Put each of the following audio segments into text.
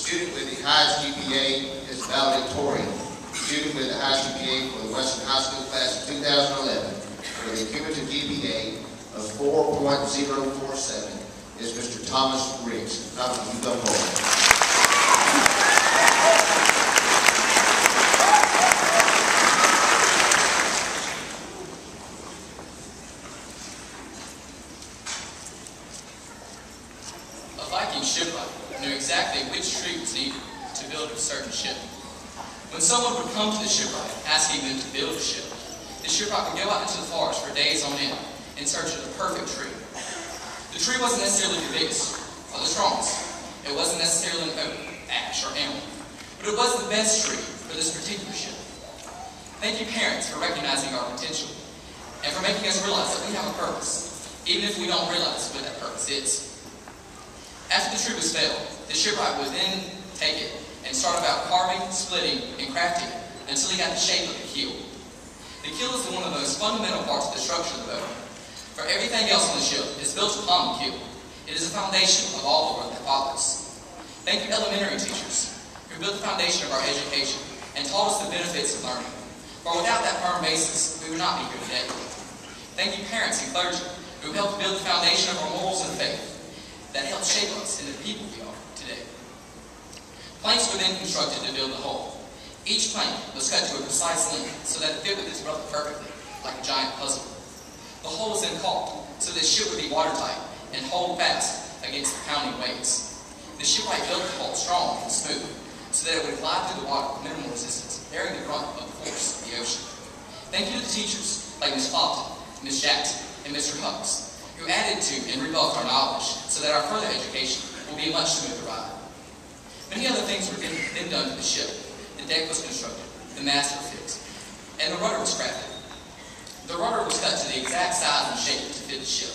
student with the highest GPA is valedictorian. The student with the highest GPA for the Wesson High School class of 2011 with a cumulative GPA of 4.047 is Mr. Thomas Riggs. Thomas, you come forward. Shipwright knew exactly which tree was needed to build a certain ship. When someone would come to the shipwright asking them to build a ship, the shipwright would go out into the forest for days on end in search of the perfect tree. The tree wasn't necessarily the biggest or the strongest. It wasn't necessarily an oak, ash, or emerald, but it was the best tree for this particular ship. Thank you, parents, for recognizing our potential and for making us realize that we have a purpose, even if we don't realize what that purpose is. After the tree was felled, the shipwright would then take it and start about carving, splitting, and crafting until he got the shape of the keel. The keel is one of the most fundamental parts of the structure of the boat. For everything else on the ship is built upon the keel. It is the foundation of all the work that follows. Thank you, elementary teachers, who built the foundation of our education and taught us the benefits of learning. For without that firm basis, we would not be here today. Thank you, parents and clergy, who helped build the foundation of our morals and faith that helped shape us into the people we are today. Planks were then constructed to build the hull. Each plank was cut to a precise length so that it fit with its rudder perfectly, like a giant puzzle. The hull was then caulked so that the ship would be watertight and hold fast against the pounding waves. The shipwright built the hull strong and smooth so that it would glide through the water with minimal resistance, bearing the brunt of the force of the ocean. Thank you to the teachers like Ms. Clopton, Ms. Jackson, and Mr. Hucks, who added to and rebuilt our knowledge so that our further education will be a much smoother ride. Many other things were then done to the ship. The deck was constructed, the mast was fixed, and the rudder was crafted. The rudder was cut to the exact size and shape to fit the ship.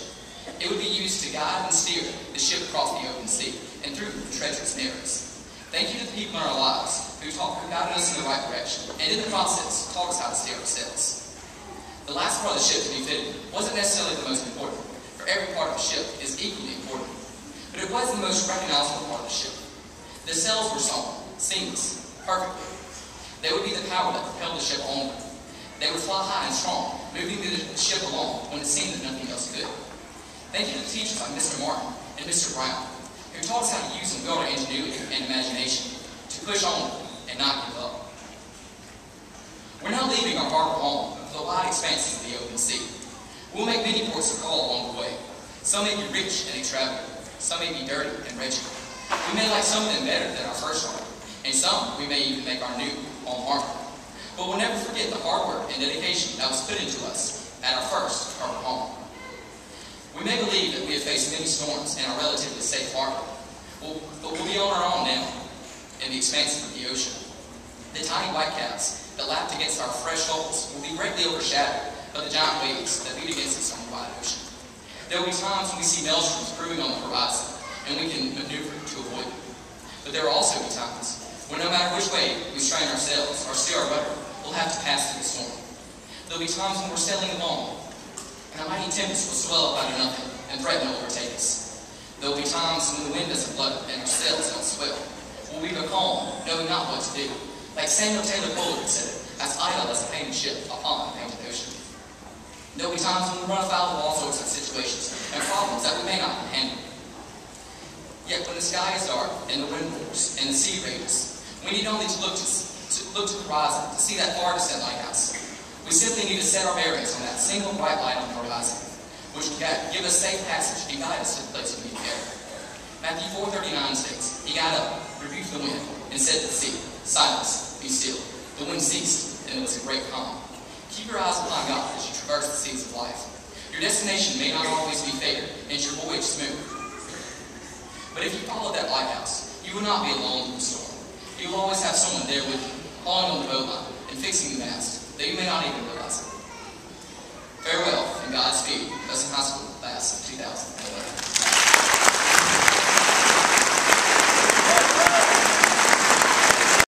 It would be used to guide and steer the ship across the open sea and through the treacherous narrows. Thank you to the people in our lives who guided us in the right direction, and in the process taught us how to steer ourselves. The last part of the ship to be fitted wasn't necessarily the most important. Every part of the ship is equally important, but it was the most recognizable part of the ship. The sails were sewn, seamless, perfectly. They would be the power that propelled the ship onward. They would fly high and strong, moving the ship along when it seemed that nothing else could. Thank you to the teachers like Mr. Martin and Mr. Brown, who taught us how to use and build our ingenuity and imagination to push on and not give up. We're now leaving our harbor home for the wide expanses of the open sea. We'll make many ports of call along the way. Some may be rich and extravagant. Some may be dirty and wretched. We may like some of them better than our first harbor, and some we may even make our new home harbor. But we'll never forget the hard work and dedication that was put into us at our first harbor home. We may believe that we have faced many storms in our relatively safe harbor, but we'll be on our own now in the expanses of the ocean. The tiny whitecaps that lapped against our fresh hulls will be greatly overshadowed by the giant waves that beat against us on the wide ocean. There will be times when we see maelstroms brewing on the horizon, and we can maneuver to avoid them. But there will also be times when no matter which way we strain ourselves or steer our rudder, we'll have to pass through the storm. There will be times when we're sailing along, and a mighty tempest will swell up out of nothing and threaten to overtake us. There will be times when the wind doesn't blow and our sails don't swell. We'll be calm, knowing not what to do. Like Samuel Taylor Fuller said it, as idle as a painted ship upon a painted ocean. There will be times when we run afoul of all sorts of situations and problems that we may not handle. Yet when the sky is dark and the wind roars and the sea rages, we need only to look to the horizon to see that far distant lighthouse. We simply need to set our bearings on that single bright light on the horizon, which will give us safe passage and guide us to the place we need to go. Matthew 4:39 states, "He got up, rebuked the wind, and said to the sea, 'Silence, be still.' The wind ceased, and it was a great calm." Keep your eyes upon God as you traverse the seas of life. Your destination may not always be fair and your voyage smooth. But if you follow that lighthouse, you will not be alone in the storm. You will always have someone there with you, hauling on the boat line and fixing the mast, though you may not even realize it. Farewell and Godspeed, Wesson High School class of 2011.